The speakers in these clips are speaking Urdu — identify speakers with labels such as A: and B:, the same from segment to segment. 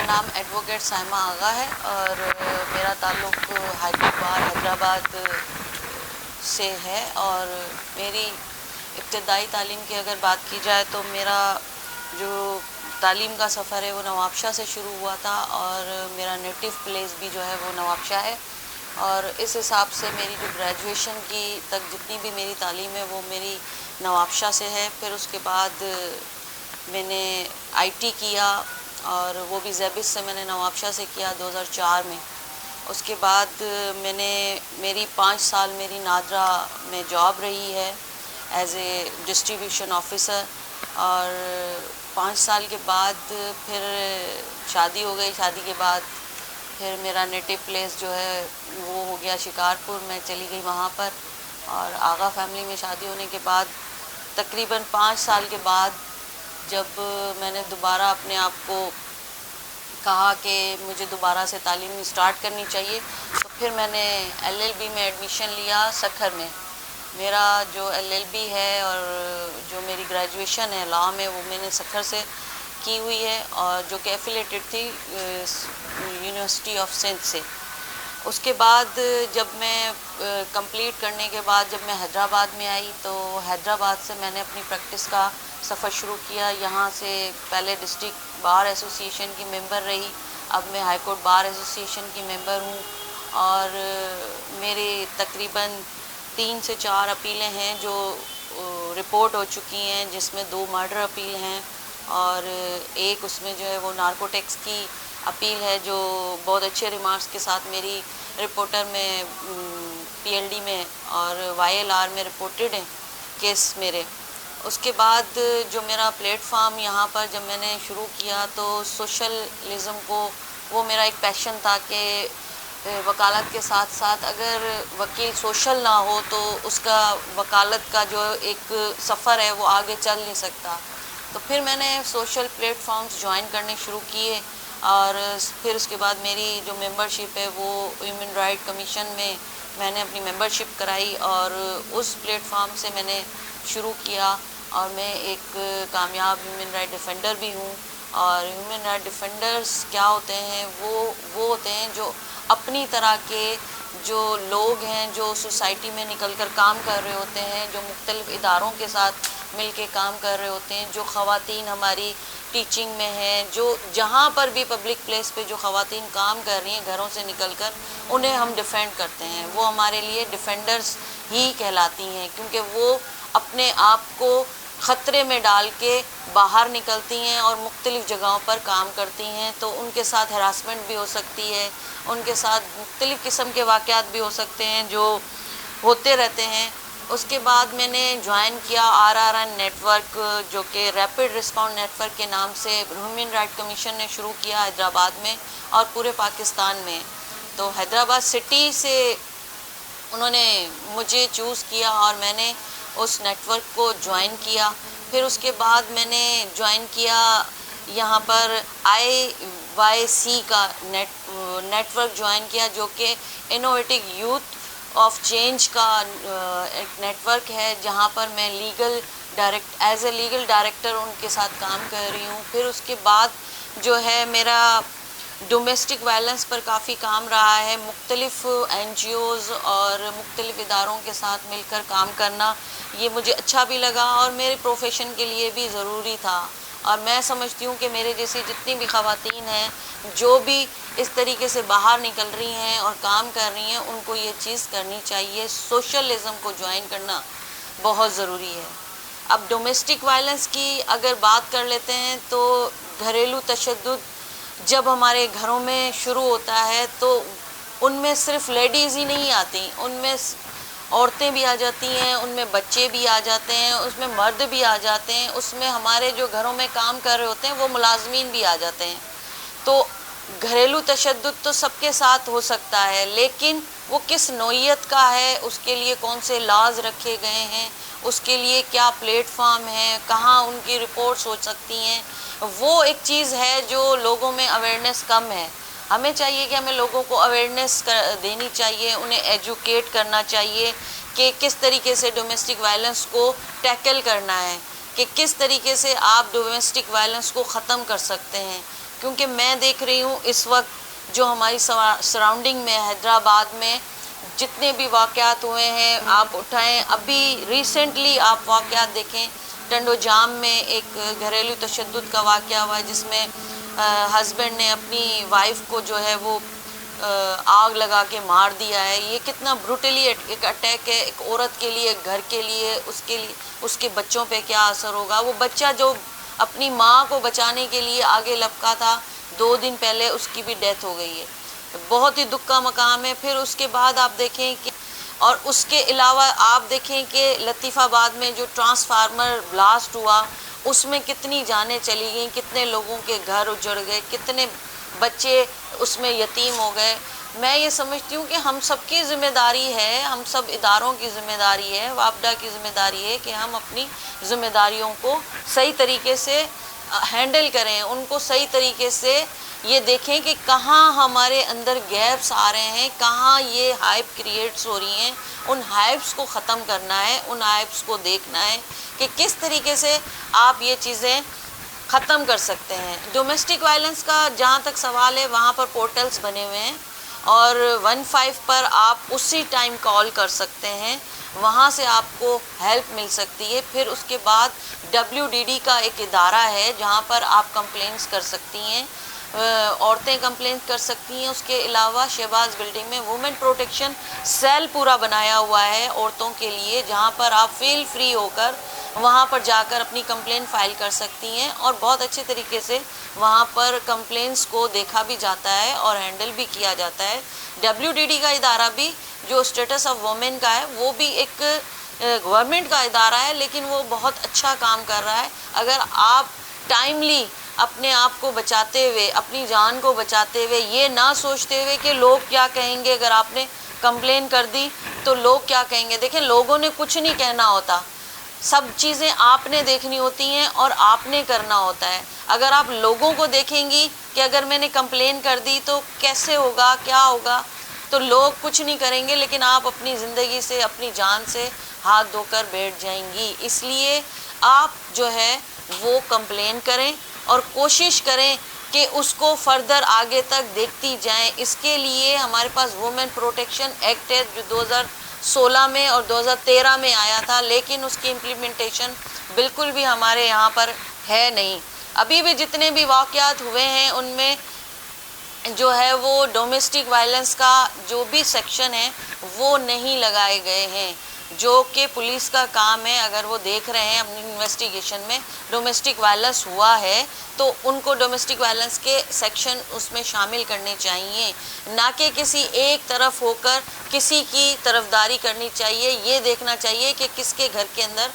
A: نام ایڈوکیٹ سائمہ آغا ہے اور میرا تعلق ہائی کورٹ بار حیدرآباد سے ہے، اور میری ابتدائی تعلیم کی اگر بات کی جائے تو میرا جو تعلیم کا سفر ہے وہ نوابشاہ سے شروع ہوا تھا، اور میرا نیٹو پلیس بھی جو ہے وہ نوابشاہ ہے، اور اس حساب سے میری جو گریجویشن کی تک جتنی بھی میری تعلیم ہے وہ میری نوابشاہ سے ہے۔ پھر اس کے بعد میں نے آئی ٹی کیا، اور وہ بھی زیبس سے میں نے نوابشاہ سے کیا 2004 میں۔ اس کے بعد میں نے میری 5 سال میری نادرا میں جاب رہی ہے ایز اے ڈسٹریبیوشن آفیسر، اور 5 سال کے بعد پھر شادی ہو گئی۔ شادی کے بعد پھر میرا نیٹو پلیس جو ہے وہ ہو گیا شکارپور، میں چلی گئی وہاں پر، اور آغا فیملی میں شادی ہونے کے بعد تقریباً 5 سال کے بعد جب میں نے دوبارہ اپنے آپ کو کہا کہ مجھے دوبارہ سے تعلیم اسٹارٹ کرنی چاہیے، تو پھر میں نے LLB میں ایڈمیشن لیا سکھر میں۔ میرا جو LLB ہے اور جو میری گریجویشن ہے لاء میں، وہ میں نے سکھر سے کی ہوئی ہے، اور جو کہ ایفیلیٹڈ تھی یونیورسٹی آف سندھ سے۔ اس کے بعد جب میں کمپلیٹ کرنے کے بعد جب میں حیدرآباد میں آئی تو حیدرآباد سے میں نے اپنی پریکٹس کا سفر شروع کیا۔ یہاں سے پہلے ڈسٹرکٹ بار ایسوسی ایشن کی ممبر رہی، اب میں ہائی کورٹ بار ایسوسی ایشن کی ممبر ہوں، اور میرے تقریباً 3 سے 4 اپیلیں ہیں جو رپورٹ ہو چکی ہیں، جس میں 2 مرڈر اپیل ہیں، اور ایک اس میں جو ہے وہ نارکوٹکس کی اپیل ہے، جو بہت اچھے ریمارکس کے ساتھ میری رپورٹر میں PLD میں اور YLR میں رپورٹڈ ہیں کیس میرے۔ اس کے بعد جو میرا پلیٹ فارم یہاں پر جب میں نے شروع کیا تو سوشلزم کو وہ میرا ایک پیشن تھا کہ وکالت کے ساتھ ساتھ اگر وکیل سوشل نہ ہو تو اس کا وکالت کا جو ایک سفر ہے وہ آگے چل نہیں سکتا۔ تو پھر میں نے سوشل پلیٹ فارمز جوائن کرنے شروع کیے، اور پھر اس کے بعد میری جو ممبرشپ ہے وہ ہیومن رائٹ کمیشن میں نے اپنی ممبرشپ کرائی، اور اس پلیٹ فارم سے میں نے شروع کیا، اور میں ایک کامیاب ہیومن رائٹ ڈیفینڈر بھی ہوں۔ اور ہیومن رائٹ ڈیفینڈرز کیا ہوتے ہیں؟ وہ ہوتے ہیں جو اپنی طرح کے جو لوگ ہیں جو سوسائٹی میں نکل کر کام کر رہے ہوتے ہیں، جو مختلف اداروں کے ساتھ مل کے کام کر رہے ہوتے ہیں، جو خواتین ہماری ٹیچنگ میں ہیں، جو جہاں پر بھی پبلک پلیس پہ جو خواتین کام کر رہی ہیں گھروں سے نکل کر، انہیں ہم ڈیفینڈ کرتے ہیں۔ وہ ہمارے لیے ڈیفینڈرز ہی کہلاتی ہیں، کیونکہ وہ اپنے آپ کو خطرے میں ڈال کے باہر نکلتی ہیں اور مختلف جگہوں پر کام کرتی ہیں، تو ان کے ساتھ ہراسمنٹ بھی ہو سکتی ہے، ان کے ساتھ مختلف قسم کے واقعات بھی ہو سکتے ہیں جو ہوتے رہتے ہیں۔ اس کے بعد میں نے جوائن کیا RRN نیٹ ورک، جو کہ ریپڈ رسپانس نیٹ ورک کے نام سے ہیومن رائٹ کمیشن نے شروع کیا حیدرآباد میں اور پورے پاکستان میں۔ تو حیدرآباد سٹی سے انہوں نے مجھے چوز کیا اور میں نے اس نیٹ ورک کو جوائن کیا۔ پھر اس کے بعد میں نے جوائن کیا یہاں پر IYC کا نیٹ ورک جوائن کیا، جو کہ انوویٹو یوتھ آف چینج کا ایک نیٹ ورک ہے، جہاں پر میں ایز اے لیگل ڈائریکٹر ان کے ساتھ کام کر رہی ہوں۔ پھر اس کے بعد جو ہے میرا ڈومیسٹک وائلنس پر کافی کام رہا ہے، مختلف NGOز اور مختلف اداروں کے ساتھ مل کر کام کرنا، یہ مجھے اچھا بھی لگا اور میرے پروفیشن کے لیے بھی ضروری تھا۔ اور میں سمجھتی ہوں کہ میرے جیسی جتنی بھی خواتین ہیں جو بھی اس طریقے سے باہر نکل رہی ہیں اور کام کر رہی ہیں، ان کو یہ چیز کرنی چاہیے، سوشلزم کو جوائن کرنا بہت ضروری ہے۔ اب ڈومیسٹک وائلنس کی اگر بات کر لیتے ہیں تو گھریلو تشدد جب ہمارے گھروں میں شروع ہوتا ہے تو ان میں صرف لیڈیز ہی نہیں آتی، ان میں عورتیں بھی آ جاتی ہیں، ان میں بچے بھی آ جاتے ہیں، اس میں مرد بھی آ جاتے ہیں، اس میں ہمارے جو گھروں میں کام کر رہے ہوتے ہیں وہ ملازمین بھی آ جاتے ہیں۔ تو گھریلو تشدد تو سب کے ساتھ ہو سکتا ہے، لیکن وہ کس نوعیت کا ہے، اس کے لیے کون سے لاز رکھے گئے ہیں، اس کے لیے کیا پلیٹ فارم ہے، کہاں ان کی رپورٹس ہو سکتی ہیں، وہ ایک چیز ہے جو لوگوں میں اویئرنیس کم ہے۔ ہمیں چاہیے کہ ہمیں لوگوں کو اویئرنیس دینی چاہیے، انہیں ایجوکیٹ کرنا چاہیے کہ کس طریقے سے ڈومیسٹک وائلنس کو ٹیکل کرنا ہے، کہ کس طریقے سے آپ ڈومیسٹک وائلنس کو ختم کر سکتے ہیں۔ کیونکہ میں دیکھ رہی ہوں اس وقت جو ہماری سراؤنڈنگ میں حیدرآباد میں جتنے بھی واقعات ہوئے ہیں آپ اٹھائیں، ابھی ریسنٹلی آپ واقعات دیکھیں، ٹنڈو جام میں ایک گھریلو تشدد کا واقعہ ہوا ہے جس میں ہسبینڈ نے اپنی وائف کو جو ہے وہ آگ لگا کے مار دیا ہے. یہ کتنا بروٹلی ایک اٹیک ہے ایک عورت کے لیے، ایک گھر کے لیے اس کے بچوں پہ کیا اثر ہوگا. وہ بچہ جو اپنی ماں کو بچانے کے لیے آگے لپکا تھا، 2 دن پہلے اس کی بھی ڈیتھ ہو گئی ہے. بہت ہی دکھ کا مقام ہے. پھر اس کے بعد آپ دیکھیں کہ اور اس کے علاوہ آپ دیکھیں کہ لطیف آباد میں جو ٹرانسفارمر بلاسٹ ہوا اس میں کتنی جانیں چلی گئیں، کتنے لوگوں کے گھر اجڑ گئے، کتنے بچے اس میں یتیم ہو گئے. میں یہ سمجھتی ہوں کہ ہم سب کی ذمہ داری ہے، ہم سب اداروں کی ذمہ داری ہے، وابڈا کی ذمہ داری ہے کہ ہم اپنی ذمہ داریوں کو صحیح طریقے سے ہینڈل کریں، ان کو صحیح طریقے سے یہ دیکھیں کہ کہاں ہمارے اندر گیپس آ رہے ہیں، کہاں یہ ہائپ کریٹس ہو رہی ہیں. ان ہائپس کو ختم کرنا ہے، ان ہائپس کو دیکھنا ہے کہ کس طریقے سے آپ یہ چیزیں ختم کر سکتے ہیں. ڈومیسٹک وائلنس کا جہاں تک سوال ہے وہاں پر پورٹلز بنے ہوئے ہیں اور 15 پر آپ اسی ٹائم کال کر سکتے ہیں، وہاں سے آپ کو ہیلپ مل سکتی ہے. پھر اس کے بعد WDD کا ایک ادارہ ہے جہاں پر آپ کمپلینس کر سکتی ہیں، عورتیں کمپلین کر سکتی ہیں. اس کے علاوہ شہباز بلڈنگ میں وومن پروٹیکشن سیل پورا بنایا ہوا ہے عورتوں کے لیے، جہاں پر آپ فیل فری ہو کر وہاں پر جا کر اپنی کمپلین فائل کر سکتی ہیں اور بہت اچھے طریقے سے وہاں پر کمپلینس کو دیکھا بھی جاتا ہے اور ہینڈل بھی کیا جاتا ہے. WDD کا ادارہ بھی جو اسٹیٹس آف وومن کا ہے وہ بھی ایک گورنمنٹ کا ادارہ ہے، لیکن وہ بہت اچھا کام کر رہا ہے. اگر آپ ٹائملی اپنے آپ کو بچاتے ہوئے، اپنی جان کو بچاتے ہوئے، یہ نہ سوچتے ہوئے کہ لوگ کیا کہیں گے، اگر آپ نے کمپلین کر دی تو لوگ کیا کہیں گے. دیکھیں لوگوں نے کچھ نہیں کہنا ہوتا، سب چیزیں آپ نے دیکھنی ہوتی ہیں اور آپ نے کرنا ہوتا ہے. اگر آپ لوگوں کو دیکھیں گی کہ اگر میں نے کمپلین کر دی تو کیسے ہوگا، کیا ہوگا، تو لوگ کچھ نہیں کریں گے، لیکن آپ اپنی زندگی سے، اپنی جان سے ہاتھ دھو کر بیٹھ جائیں گی. اس لیے آپ جو ہے وہ کمپلین کریں اور کوشش کریں کہ اس کو فردر آگے تک دیکھتی جائیں. اس کے لیے ہمارے پاس وومن پروٹیکشن ایکٹ ہے جو 2016 میں اور 2013 میں آیا تھا، لیکن اس کی امپلیمنٹیشن بالکل بھی ہمارے یہاں پر ہے نہیں. ابھی بھی جتنے بھی واقعات ہوئے ہیں ان میں جو ہے وہ ڈومیسٹک وائلنس کا جو بھی سیکشن ہے وہ نہیں لگائے گئے ہیں، جو کہ پولیس کا کام ہے. اگر وہ دیکھ رہے ہیں اپنی انویسٹیگیشن میں ڈومیسٹک وائلنس ہوا ہے تو ان کو ڈومیسٹک وائلنس کے سیکشن اس میں شامل کرنے چاہیے، نہ کہ کسی ایک طرف ہو کر کسی کی طرفداری کرنی چاہیے. یہ دیکھنا چاہیے کہ کس کے گھر کے اندر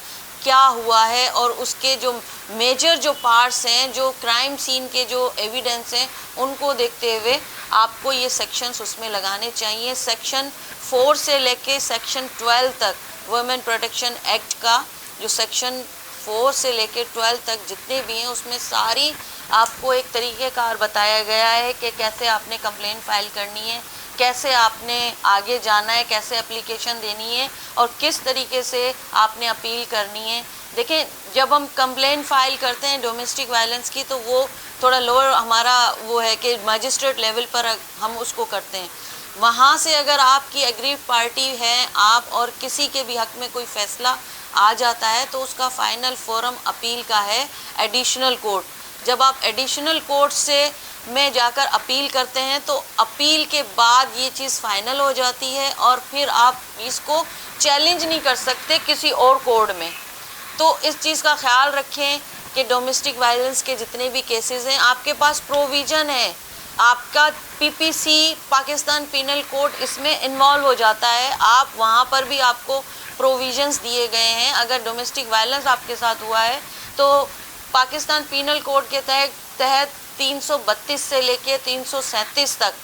A: کیا ہوا ہے اور اس کے جو میجر جو پارٹس ہیں، جو کرائم سین کے جو ایویڈنس ہیں، ان کو دیکھتے ہوئے آپ کو یہ سیکشنز اس میں لگانے چاہیے. سیکشن 4 سے لے کے سیکشن 12 تک وومن پروٹیکشن ایکٹ کا جو سیکشن 4 سے لے کے 12 تک جتنے بھی ہیں اس میں ساری آپ کو ایک طریقہ کار بتایا گیا ہے کہ کیسے آپ نے کمپلین فائل کرنی ہے، کیسے آپ نے آگے جانا ہے، کیسے اپلیکیشن دینی ہے اور کس طریقے سے آپ نے اپیل کرنی ہے. دیکھیں جب ہم کمپلین فائل کرتے ہیں ڈومیسٹک وائلنس کی تو وہ تھوڑا لوور ہمارا وہ ہے کہ مجسٹریٹ لیول پر ہم اس کو کرتے ہیں. وہاں سے اگر آپ کی ایگریو پارٹی ہے، آپ اور کسی کے بھی حق میں کوئی فیصلہ آ جاتا ہے تو اس کا فائنل فورم اپیل کا ہے ایڈیشنل کورٹ. جب آپ ایڈیشنل کورٹ سے میں جا کر اپیل کرتے ہیں تو اپیل کے بعد یہ چیز فائنل ہو جاتی ہے اور پھر آپ اس کو چیلنج نہیں کر سکتے کسی اور کورٹ میں. تو اس چیز کا خیال رکھیں کہ ڈومیسٹک وائلنس کے جتنے بھی کیسز ہیں آپ کے پاس پروویژن ہے، آپ کا PPC پاکستان پینل کوڈ اس میں انوالو ہو جاتا ہے. آپ وہاں پر بھی آپ کو پروویژنس دیے گئے ہیں. اگر ڈومیسٹک وائلنس آپ کے ساتھ ہوا ہے تو پاکستان پینل کوڈ کے تحت 332 سے لے کے 337 تک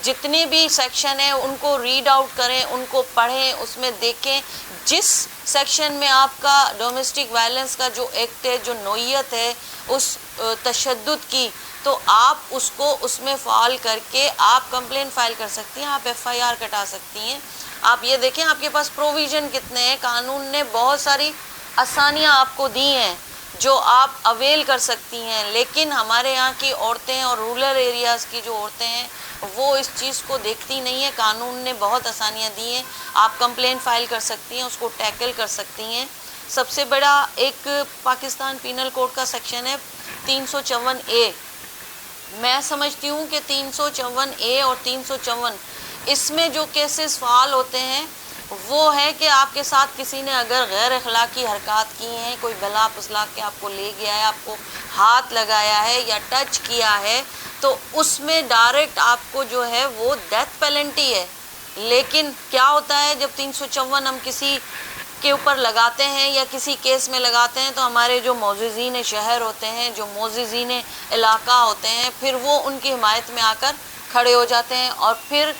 A: جتنے بھی سیکشن ہیں ان کو ریڈ آؤٹ کریں، ان کو پڑھیں، اس میں دیکھیں جس سیکشن میں آپ کا ڈومیسٹک وائلنس کا جو ایکٹ ہے، جو نوعیت ہے اس تشدد کی، تو آپ اس کو اس میں فال کر کے آپ کمپلین فائل کر سکتی ہیں، آپ FIR کٹا سکتی ہیں. آپ یہ دیکھیں آپ کے پاس پروویژن کتنے ہیں. قانون نے بہت ساری آسانیاں آپ کو دی ہیں جو آپ اویل کر سکتی ہیں. لیکن ہمارے یہاں کی عورتیں اور رورل ایریاز کی جو عورتیں ہیں وہ اس چیز کو دیکھتی نہیں ہیں. قانون نے بہت آسانیاں دی ہیں, آپ کمپلین فائل کر سکتی ہیں, اس کو ٹیکل کر سکتی ہیں. سب سے بڑا ایک پاکستان پینل کوڈ کا سیکشن ہے 354A. میں سمجھتی ہوں کہ 354A اور 354 اس میں جو کیسز فعال ہوتے ہیں وہ ہے کہ آپ کے ساتھ کسی نے اگر غیر اخلاقی حرکات کی ہیں, کوئی بلا پسلا کے آپ کو لے گیا ہے, آپ کو ہاتھ لگایا ہے یا ٹچ کیا ہے, تو اس میں ڈائریکٹ آپ کو جو ہے وہ ڈیتھ پینلٹی ہے. لیکن کیا ہوتا ہے جب 354 ہم کسی کے اوپر لگاتے ہیں یا کسی کیس میں لگاتے ہیں تو ہمارے جو معززین شہر ہوتے ہیں, جو معززین علاقہ ہوتے ہیں, پھر وہ ان کی حمایت میں آ کر کھڑے ہو جاتے ہیں اور پھر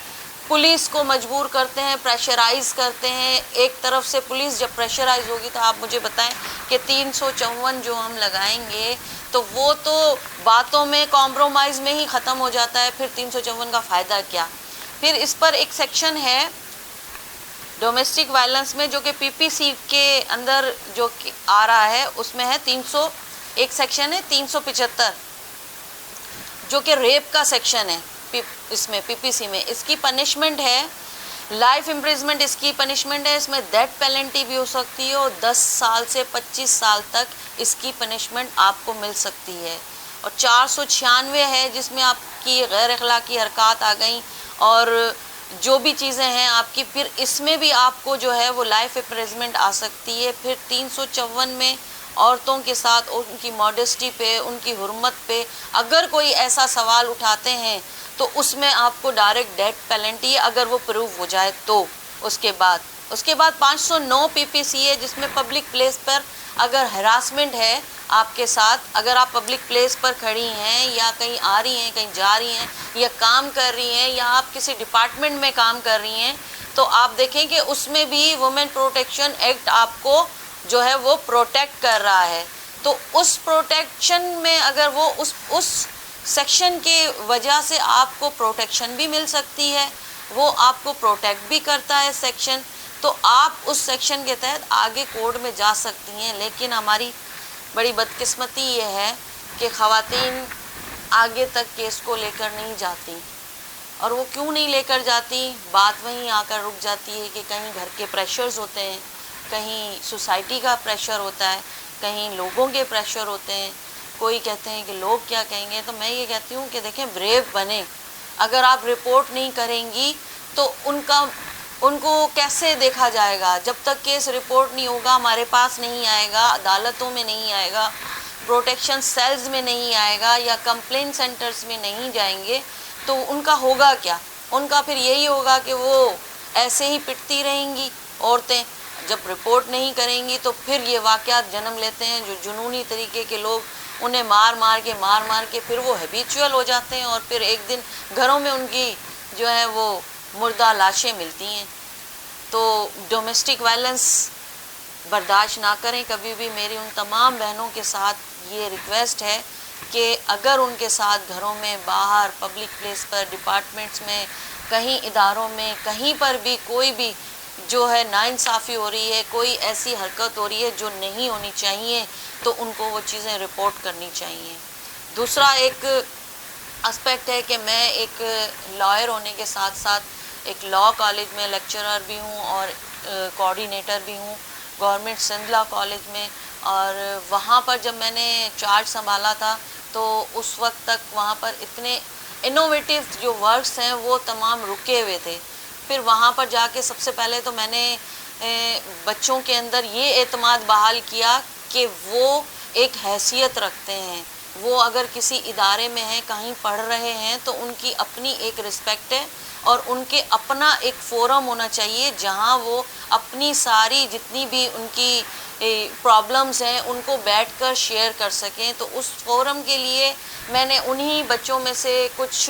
A: پولیس کو مجبور کرتے ہیں, پریشرائز کرتے ہیں. ایک طرف سے پولیس جب پریشرائز ہوگی تو آپ مجھے بتائیں کہ 354 جو ہم لگائیں گے تو وہ تو باتوں میں کمپرومائز میں ہی ختم ہو جاتا ہے, پھر 354 کا فائدہ کیا. پھر اس پر ایک سیکشن ہے ڈومیسٹک وائلنس میں جو کہ PPC کے اندر جو آ رہا ہے, اس میں ہے 300 ایک سیکشن ہے 375 جو کہ ریپ کا سیکشن ہے. اس میں PPC میں اس کی پنشمنٹ ہے لائف امپریزمنٹ, اس کی پنشمنٹ ہے. اس میں ڈیتھ پینلٹی بھی ہو سکتی ہے اور 10 سال سے 25 سال تک اس کی پنشمنٹ آپ کو مل سکتی ہے. اور 496 ہے جس میں آپ کی غیر اخلاقی حرکات آ گئیں اور جو بھی چیزیں ہیں آپ کی, پھر اس میں بھی آپ کو جو ہے وہ لائف امپریزمنٹ آ سکتی ہے. پھر 354 میں عورتوں کے ساتھ ان کی ماڈسٹی پہ, ان کی حرمت پہ اگر کوئی ایسا سوال اٹھاتے ہیں تو اس میں آپ کو ڈائریکٹ ڈیتھ پینلٹی اگر وہ پروو ہو جائے تو. اس کے بعد 509 PPC ہے جس میں پبلک پلیس پر اگر ہراسمنٹ ہے آپ کے ساتھ, اگر آپ پبلک پلیس پر کھڑی ہیں یا کہیں آ رہی ہیں, کہیں جا رہی ہیں یا کام کر رہی ہیں یا آپ کسی ڈپارٹمنٹ میں کام کر رہی ہیں, تو آپ دیکھیں کہ اس میں بھی وومن پروٹیکشن ایکٹ آپ کو جو ہے وہ پروٹیکٹ کر رہا ہے. تو اس پروٹیکشن میں اگر وہ اس سیکشن کی وجہ سے آپ کو پروٹیکشن بھی مل سکتی ہے, وہ آپ کو پروٹیکٹ بھی کرتا ہے سیکشن, تو آپ اس سیکشن کے تحت آگے کورٹ میں جا سکتی ہیں. لیکن ہماری بڑی بدقسمتی یہ ہے کہ خواتین آگے تک کیس کو لے کر نہیں جاتی. اور وہ کیوں نہیں لے کر جاتی, بات وہیں آ کر رک جاتی ہے کہ کہیں گھر کے پریشرز ہوتے ہیں, کہیں سوسائٹی کا پریشر ہوتا ہے, کہیں لوگوں کے پریشر ہوتے ہیں. کوئی کہتے ہیں کہ لوگ کیا کہیں گے, تو میں یہ کہتی ہوں کہ دیکھیں بریو بنیں. اگر آپ رپورٹ نہیں کریں گی تو ان کو کیسے دیکھا جائے گا, جب تک کیس رپورٹ نہیں ہوگا ہمارے پاس نہیں آئے گا, عدالتوں میں نہیں آئے گا, پروٹیکشن سیلز میں نہیں آئے گا یا کمپلین سینٹرز میں نہیں جائیں گے, تو ان کا ہوگا کیا؟ ان کا پھر یہی ہوگا کہ وہ ایسے ہی پٹتی رہیں گی عورتیں. جب رپورٹ نہیں کریں گی تو پھر یہ واقعات جنم لیتے ہیں, جو جنونی طریقے کے لوگ انہیں مار مار کے پھر وہ ہیبیچول ہو جاتے ہیں اور پھر ایک دن گھروں میں ان کی جو ہے وہ مردہ لاشیں ملتی ہیں. تو ڈومیسٹک وائلنس برداشت نہ کریں کبھی بھی. میری ان تمام بہنوں کے ساتھ یہ ریکویسٹ ہے کہ اگر ان کے ساتھ گھروں میں, باہر, پبلک پلیس پر, ڈپارٹمنٹس میں, کہیں اداروں میں, کہیں پر بھی کوئی بھی جو ہے ناانصافی ہو رہی ہے, کوئی ایسی حرکت ہو رہی ہے جو نہیں ہونی چاہیے, تو ان کو وہ چیزیں رپورٹ کرنی چاہیے. دوسرا ایک اسپیکٹ ہے کہ میں ایک لائر ہونے کے ساتھ ساتھ ایک لاء کالج میں لیکچرر بھی ہوں اور کوآرڈینیٹر بھی ہوں گورنمنٹ سندھ لاء کالج میں. اور وہاں پر جب میں نے چارج سنبھالا تھا تو اس وقت تک وہاں پر اتنے انوویٹیو جو ورکس ہیں وہ تمام رکے ہوئے تھے. پھر وہاں پر جا کے سب سے پہلے تو میں نے بچوں کے اندر یہ اعتماد بحال کیا کہ وہ ایک حیثیت رکھتے ہیں, وہ اگر کسی ادارے میں ہیں, کہیں پڑھ رہے ہیں, تو ان کی اپنی ایک رسپیکٹ ہے اور ان کے اپنا ایک فورم ہونا چاہیے جہاں وہ اپنی ساری جتنی بھی ان کی پرابلمز ہیں ان کو بیٹھ کر شیئر کر سکیں. تو اس فورم کے لیے میں نے انہی بچوں میں سے کچھ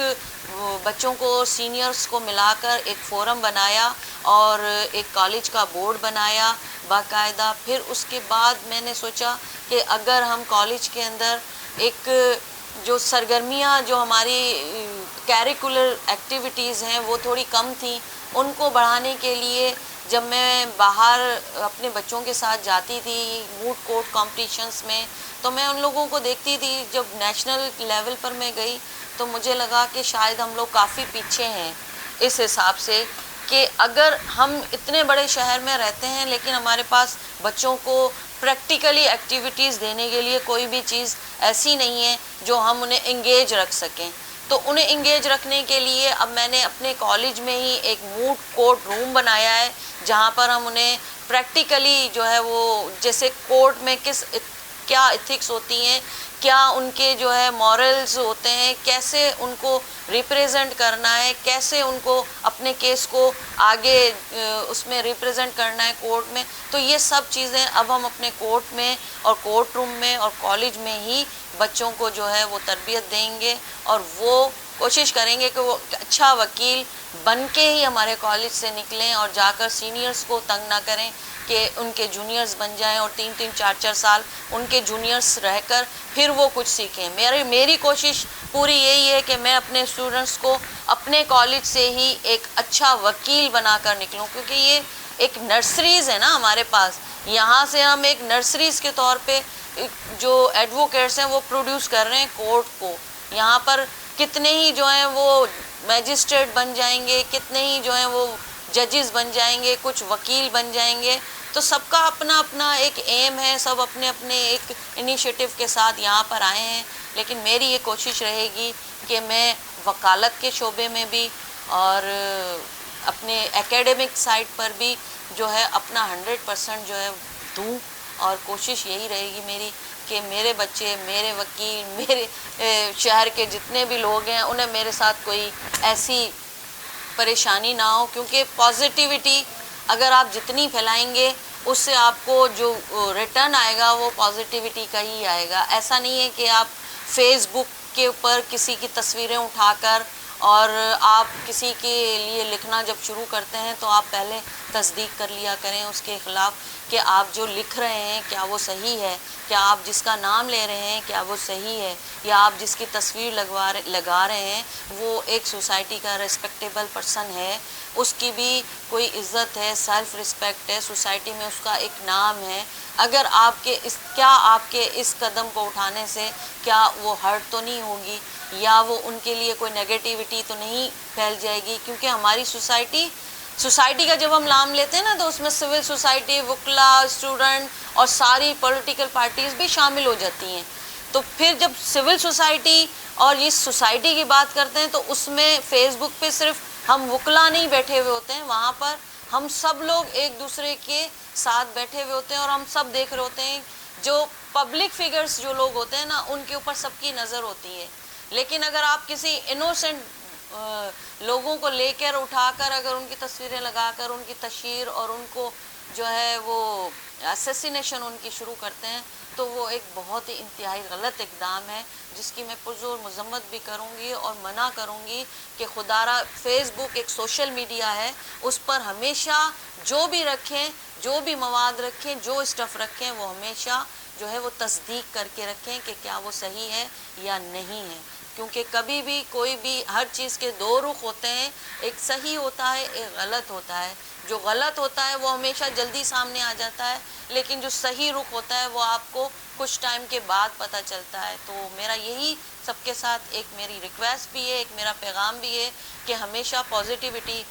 A: بچوں کو, سینئرز کو ملا کر ایک فورم بنایا اور ایک کالج کا بورڈ بنایا باقاعدہ. پھر اس کے بعد میں نے سوچا کہ اگر ہم کالج کے اندر ایک جو سرگرمیاں جو ہماری کیریکولر ایکٹیویٹیز ہیں وہ تھوڑی کم تھیں, ان کو بڑھانے کے لیے جب میں باہر اپنے بچوں کے ساتھ جاتی تھی موڈ کورٹ کمپٹیشنز میں تو میں ان لوگوں کو دیکھتی تھی. جب نیشنل لیول پر میں گئی تو مجھے لگا کہ شاید ہم لوگ کافی پیچھے ہیں اس حساب سے کہ اگر ہم اتنے بڑے شہر میں رہتے ہیں لیکن ہمارے پاس بچوں کو پریکٹیکلی ایکٹیویٹیز دینے کے لیے کوئی بھی چیز ایسی نہیں ہے جو ہم انہیں انگیج رکھ سکیں. تو انہیں انگیج رکھنے کے لیے اب میں نے اپنے کالج میں ہی ایک موڈ کورٹ روم بنایا ہے جہاں پر ہم انہیں پریکٹیکلی جو ہے وہ جیسے کورٹ میں کیا ایتھکس ہوتی ہیں, کیا ان کے جو ہے مورلز ہوتے ہیں, کیسے ان کو ریپریزنٹ کرنا ہے, کیسے ان کو اپنے کیس کو آگے اس میں ریپریزنٹ کرنا ہے کورٹ میں. تو یہ سب چیزیں اب ہم اپنے کورٹ میں اور کورٹ روم میں اور کالج میں ہی بچوں کو جو ہے وہ تربیت دیں گے اور وہ کوشش کریں گے کہ وہ اچھا وکیل بن کے ہی ہمارے کالج سے نکلیں اور جا کر سینئرز کو تنگ نہ کریں کہ ان کے جونیئرز بن جائیں اور 3-3 4-4 سال ان کے جونیئرز رہ کر پھر وہ کچھ سیکھیں. میری کوشش پوری یہی ہے کہ میں اپنے اسٹوڈنٹس کو اپنے کالج سے ہی ایک اچھا وکیل بنا کر نکلوں, کیونکہ یہ ایک نرسریز ہے نا ہمارے پاس. یہاں سے ہم ایک نرسریز کے طور پہ جو ایڈوکیٹس ہیں وہ پروڈیوس کر رہے ہیں کورٹ کو. یہاں پر کتنے ہی جو ہیں وہ میجسٹریٹ بن جائیں گے, کتنے ہی جو ہیں وہ ججز بن جائیں گے, کچھ وکیل بن جائیں گے. تو سب کا اپنا اپنا ایک ایم ہے, سب اپنے اپنے ایک انیشیٹو کے ساتھ یہاں پر آئے ہیں. لیکن میری یہ کوشش رہے گی کہ میں وکالت کے شعبے میں بھی اور اپنے اکیڈمک سائٹ پر بھی جو ہے اپنا 100% جو ہے دوں, اور کوشش یہی رہے گی میری کہ میرے بچے, میرے وکیل, میرے شہر کے جتنے بھی لوگ ہیں انہیں میرے ساتھ کوئی ایسی پریشانی نہ ہو. کیونکہ پازیٹیوٹی اگر آپ جتنی پھیلائیں گے اس سے آپ کو جو ریٹرن آئے گا وہ پازیٹیوٹی کا ہی آئے گا. ایسا نہیں ہے کہ آپ فیس بک کے اوپر کسی کی تصویریں اٹھا کر اور آپ کسی کے لیے لکھنا جب شروع کرتے ہیں تو آپ پہلے تصدیق کر لیا کریں اس کے خلاف کہ آپ جو لکھ رہے ہیں کیا وہ صحیح ہے, کیا آپ جس کا نام لے رہے ہیں کیا وہ صحیح ہے, یا آپ جس کی تصویر لگا رہے ہیں وہ ایک سوسائٹی کا ریسپیکٹیبل پرسن ہے, اس کی بھی کوئی عزت ہے, سیلف رسپیکٹ ہے, سوسائٹی میں اس کا ایک نام ہے. اگر آپ کے اس قدم کو اٹھانے سے کیا وہ ہرٹ تو نہیں ہوگی, یا وہ ان کے لیے کوئی نیگیٹیوٹی تو نہیں پھیل جائے گی. کیونکہ ہماری سوسائٹی کا جب ہم نام لیتے ہیں نا تو اس میں سول سوسائٹی, وکلا, اسٹوڈنٹ اور ساری پولیٹیکل پارٹیز بھی شامل ہو جاتی ہیں. تو پھر جب سول سوسائٹی اور اس سوسائٹی کی بات کرتے ہیں تو اس میں فیس بک پہ صرف ہم وکلا نہیں بیٹھے ہوئے ہوتے ہیں, وہاں پر ہم سب لوگ ایک دوسرے کے ساتھ بیٹھے ہوئے ہوتے ہیں اور ہم سب دیکھ رہے ہوتے ہیں. جو پبلک فگرز جو لوگ ہوتے ہیں نا ان کے اوپر سب کی نظر ہوتی ہے. لیکن اگر آپ کسی انوسینٹ لوگوں کو لے کر اٹھا کر اگر ان کی تصویریں لگا کر ان کی تشہیر اور ان کو جو ہے وہ اسیسینیشن ان کی شروع کرتے ہیں تو وہ ایک بہت ہی انتہائی غلط اقدام ہے, جس کی میں پرزور مذمت بھی کروں گی اور منع کروں گی کہ خدارا فیس بک ایک سوشل میڈیا ہے, اس پر ہمیشہ جو بھی رکھیں, جو بھی مواد رکھیں, جو اسٹف رکھیں وہ ہمیشہ جو ہے وہ تصدیق کر کے رکھیں کہ کیا وہ صحیح ہے یا نہیں ہے. کیونکہ کبھی بھی کوئی بھی ہر چیز کے دو رخ ہوتے ہیں, ایک صحیح ہوتا ہے ایک غلط ہوتا ہے. جو غلط ہوتا ہے وہ ہمیشہ جلدی سامنے آ جاتا ہے, لیکن جو صحیح رخ ہوتا ہے وہ آپ کو کچھ ٹائم کے بعد پتہ چلتا ہے. تو میرا یہی سب کے ساتھ ایک میری ریکویسٹ بھی ہے, ایک میرا پیغام بھی ہے کہ ہمیشہ پازیٹیوٹی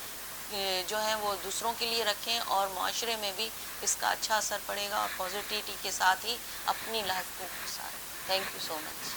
A: جو ہے وہ دوسروں کے لیے رکھیں اور معاشرے میں بھی اس کا اچھا اثر پڑے گا, اور پازیٹیوٹی کے ساتھ ہی اپنی لائف کو گزاریں. Thank you so much.